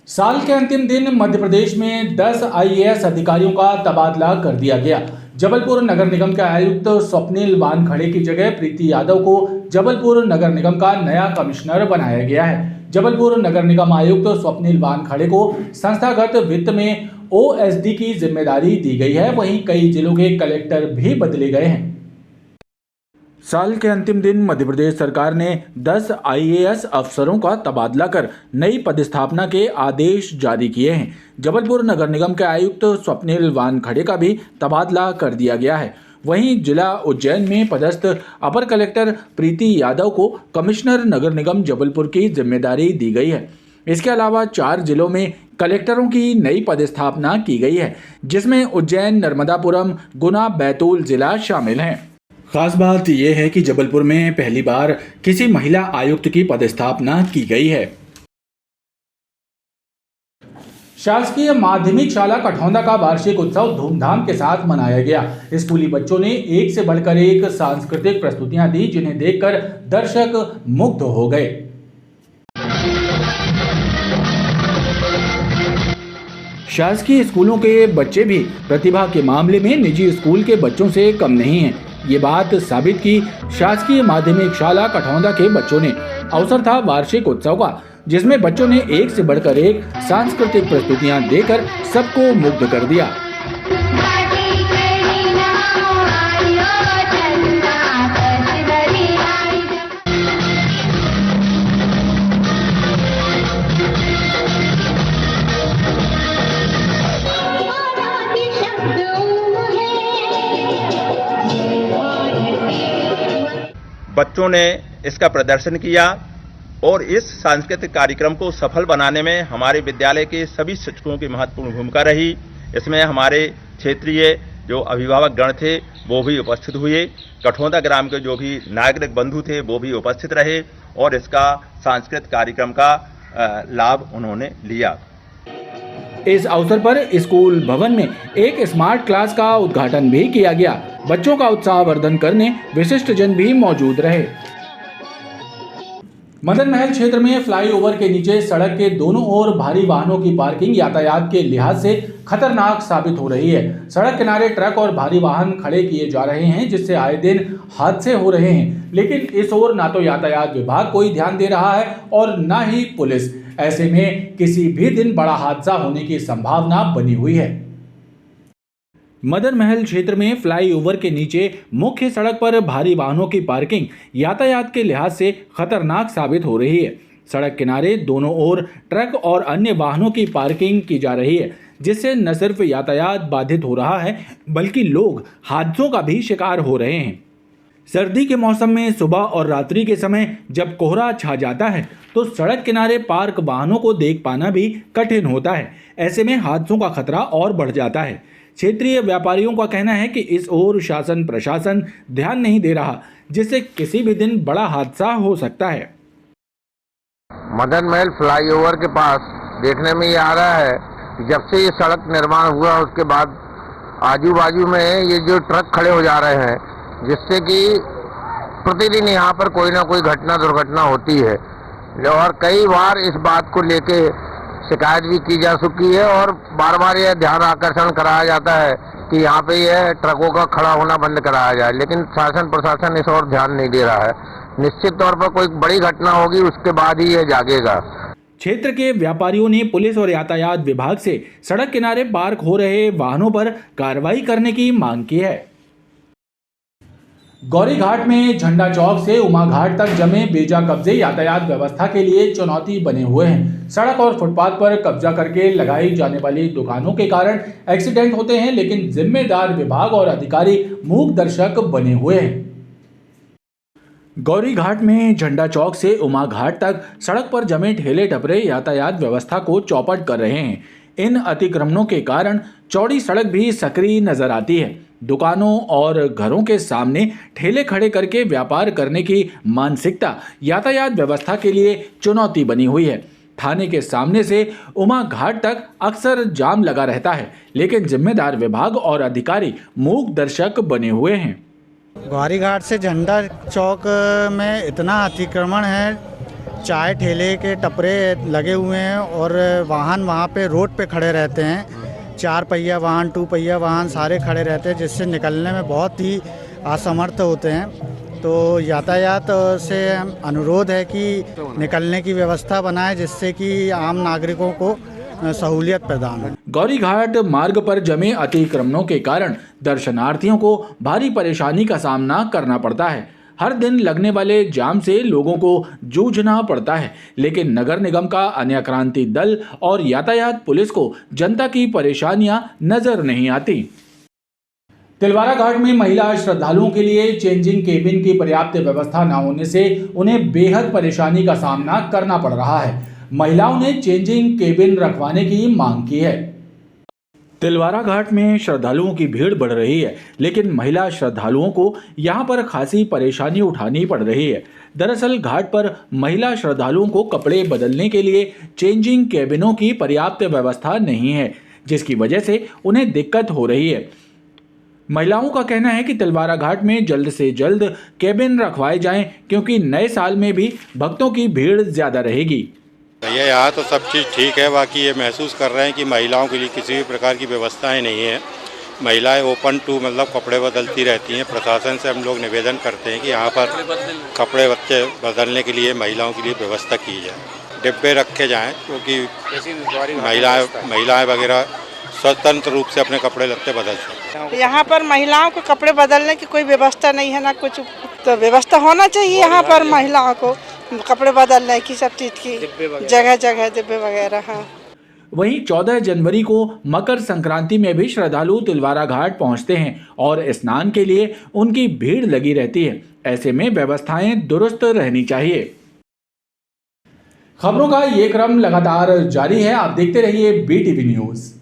साल के अंतिम दिन मध्य प्रदेश में 10 आईएएस अधिकारियों का तबादला कर दिया गया। जबलपुर नगर निगम के आयुक्त स्वप्निल वानखड़े की जगह प्रीति यादव को जबलपुर नगर निगम का नया कमिश्नर बनाया गया है। जबलपुर नगर निगम आयुक्त स्वप्निल वानखड़े को संस्थागत वित्त में ओएसडी की जिम्मेदारी दी गई है। वहीं कई जिलों के कलेक्टर भी बदले गए हैं। साल के अंतिम दिन मध्य प्रदेश सरकार ने 10 आईएएस अफसरों का तबादला कर नई पदस्थापना के आदेश जारी किए हैं। जबलपुर नगर निगम के आयुक्त स्वप्निल वानखड़े का भी तबादला कर दिया गया है। वहीं जिला उज्जैन में पदस्थ अपर कलेक्टर प्रीति यादव को कमिश्नर नगर निगम जबलपुर की जिम्मेदारी दी गई है। इसके अलावा 4 जिलों में कलेक्टरों की नई पदस्थापना की गई है, जिसमें उज्जैन, नर्मदापुरम, गुना, बैतूल जिला शामिल हैं। खास बात यह है कि जबलपुर में पहली बार किसी महिला आयुक्त की पदस्थापना की गई है। शासकीय माध्यमिक शाला कठौंदा का वार्षिक उत्सव धूमधाम के साथ मनाया गया। स्कूली बच्चों ने एक से बढ़कर एक सांस्कृतिक प्रस्तुतियां दी, जिन्हें देखकर दर्शक मुग्ध हो गए। शासकीय स्कूलों के बच्चे भी प्रतिभा के मामले में निजी स्कूल के बच्चों से कम नहीं हैं। ये बात साबित की शासकीय माध्यमिक शाला कठौंदा के बच्चों ने। अवसर था वार्षिक उत्सव का, जिसमें बच्चों ने एक से बढ़कर एक सांस्कृतिक प्रस्तुतियां देकर सबको मुग्ध कर दिया। बच्चों ने इसका प्रदर्शन किया और इस सांस्कृतिक कार्यक्रम को सफल बनाने में हमारे विद्यालय के सभी शिक्षकों की महत्वपूर्ण भूमिका रही। इसमें हमारे क्षेत्रीय जो अभिभावक गण थे वो भी उपस्थित हुए। कठौंदा ग्राम के जो भी नागरिक बंधु थे वो भी उपस्थित रहे और इसका सांस्कृतिक कार्यक्रम का लाभ उन्होंने लिया। इस अवसर पर स्कूल भवन में एक स्मार्ट क्लास का उद्घाटन भी किया गया। बच्चों का उत्साहवर्धन करने विशिष्ट जन भी मौजूद रहे। मदन महल क्षेत्र में फ्लाईओवर के नीचे सड़क के दोनों ओर भारी वाहनों की पार्किंग यातायात के लिहाज से खतरनाक साबित हो रही है। सड़क किनारे ट्रक और भारी वाहन खड़े किए जा रहे हैं, जिससे आए दिन हादसे हो रहे हैं। लेकिन इस ओर ना तो यातायात विभाग कोई ध्यान दे रहा है और ना ही पुलिस। ऐसे में किसी भी दिन बड़ा हादसा होने की संभावना बनी हुई है। मदन महल क्षेत्र में फ्लाईओवर के नीचे मुख्य सड़क पर भारी वाहनों की पार्किंग यातायात के लिहाज से खतरनाक साबित हो रही है। सड़क किनारे दोनों ओर ट्रक और अन्य वाहनों की पार्किंग की जा रही है, जिससे न सिर्फ यातायात बाधित हो रहा है बल्कि लोग हादसों का भी शिकार हो रहे हैं। सर्दी के मौसम में सुबह और रात्रि के समय जब कोहरा छा जाता है तो सड़क किनारे पार्क वाहनों को देख पाना भी कठिन होता है। ऐसे में हादसों का खतरा और बढ़ जाता है। क्षेत्रीय व्यापारियों का कहना है कि इस ओर शासन प्रशासन ध्यान नहीं दे रहा, जिससे किसी भी दिन बड़ा हादसा हो सकता है। मदन महल फ्लाईओवर के पास देखने में ये आ रहा है कि जब से ये सड़क निर्माण हुआ उसके बाद आजू बाजू में ये जो ट्रक खड़े हो जा रहे हैं, जिससे कि प्रतिदिन यहाँ पर कोई ना कोई दुर्घटना होती है। और कई बार इस बात को लेके शिकायत भी की जा चुकी है और बार बार यह ध्यान आकर्षण कराया जाता है कि यहाँ पे यह ट्रकों का खड़ा होना बंद कराया जाए, लेकिन शासन प्रशासन इस ओर ध्यान नहीं दे रहा है। निश्चित तौर पर कोई बड़ी घटना होगी उसके बाद ही यह जागेगा। क्षेत्र के व्यापारियों ने पुलिस और यातायात विभाग से सड़क किनारे पार्क हो रहे वाहनों पर कार्रवाई करने की मांग की है। गौरी घाट में झंडा चौक से उमा घाट तक जमे बेजा कब्जे यातायात व्यवस्था के लिए चुनौती बने हुए हैं। सड़क और फुटपाथ पर कब्जा करके लगाई जाने वाली दुकानों के कारण एक्सीडेंट होते हैं, लेकिन जिम्मेदार विभाग और अधिकारी मूक दर्शक बने हुए हैं। गौरी घाट में झंडा चौक से उमा घाट तक सड़क पर जमे ठेले टपरे यातायात व्यवस्था को चौपट कर रहे हैं। इन अतिक्रमणों के कारण चौड़ी सड़क भी सकरी नजर आती है। दुकानों और घरों के सामने ठेले खड़े करके व्यापार करने की मानसिकता यातायात व्यवस्था के लिए चुनौती बनी हुई है। थाने के सामने से उमा घाट तक अक्सर जाम लगा रहता है, लेकिन जिम्मेदार विभाग और अधिकारी मूक दर्शक बने हुए हैं। गौरी घाट से झंडा चौक में इतना अतिक्रमण है चाय ठेले के टपरे लगे हुए हैं और वाहन वहाँ पे रोड पे खड़े रहते हैं। 4 पहिया वाहन, 2 पहिया वाहन सारे खड़े रहते हैं, जिससे निकलने में बहुत ही असमर्थ होते हैं। तो यातायात से अनुरोध है कि निकलने की व्यवस्था बनाएं, जिससे कि आम नागरिकों को सहूलियत प्रदान हो। गौरी घाट मार्ग पर जमे अतिक्रमणों के कारण दर्शनार्थियों को भारी परेशानी का सामना करना पड़ता है। हर दिन लगने वाले जाम से लोगों को जूझना पड़ता है, लेकिन नगर निगम का अन्य क्रांति दल और यातायात पुलिस को जनता की परेशानियां नजर नहीं आती। तिलवारा घाट में महिला श्रद्धालुओं के लिए चेंजिंग केबिन की पर्याप्त व्यवस्था न होने से उन्हें बेहद परेशानी का सामना करना पड़ रहा है। महिलाओं ने चेंजिंग केबिन रखवाने की मांग की है। तिलवारा घाट में श्रद्धालुओं की भीड़ बढ़ रही है, लेकिन महिला श्रद्धालुओं को यहां पर खासी परेशानी उठानी पड़ रही है। दरअसल घाट पर महिला श्रद्धालुओं को कपड़े बदलने के लिए चेंजिंग केबिनों की पर्याप्त व्यवस्था नहीं है, जिसकी वजह से उन्हें दिक्कत हो रही है। महिलाओं का कहना है कि तिलवारा घाट में जल्द से जल्द केबिन रखवाए जाएं, क्योंकि नए साल में भी भक्तों की भीड़ ज्यादा रहेगी। भैया यहाँ तो सब चीज़ ठीक है, बाकी ये महसूस कर रहे हैं कि महिलाओं के लिए किसी भी प्रकार की व्यवस्थाएं नहीं है। महिलाएं ओपन टू मतलब कपड़े बदलती रहती हैं। प्रशासन से हम लोग निवेदन करते हैं कि यहाँ पर कपड़े बदलने के लिए महिलाओं के लिए व्यवस्था की जाए, डिब्बे रखे जाएं, क्योंकि महिलाएं वगैरह स्वतंत्र रूप से अपने कपड़े लत्ते बदल सकते। यहाँ पर महिलाओं को कपड़े बदलने की कोई व्यवस्था नहीं है ना कुछ, तो व्यवस्था होना चाहिए यहाँ पर महिलाओं को कपड़े बदलने की, सब चीज की जगह जगह डिब्बे वगैरह। हाँ, वहीं 14 जनवरी को मकर संक्रांति में भी श्रद्धालु तिलवारा घाट पहुंचते हैं और स्नान के लिए उनकी भीड़ लगी रहती है। ऐसे में व्यवस्थाएं दुरुस्त रहनी चाहिए। खबरों का ये क्रम लगातार जारी है, आप देखते रहिए BTV न्यूज़।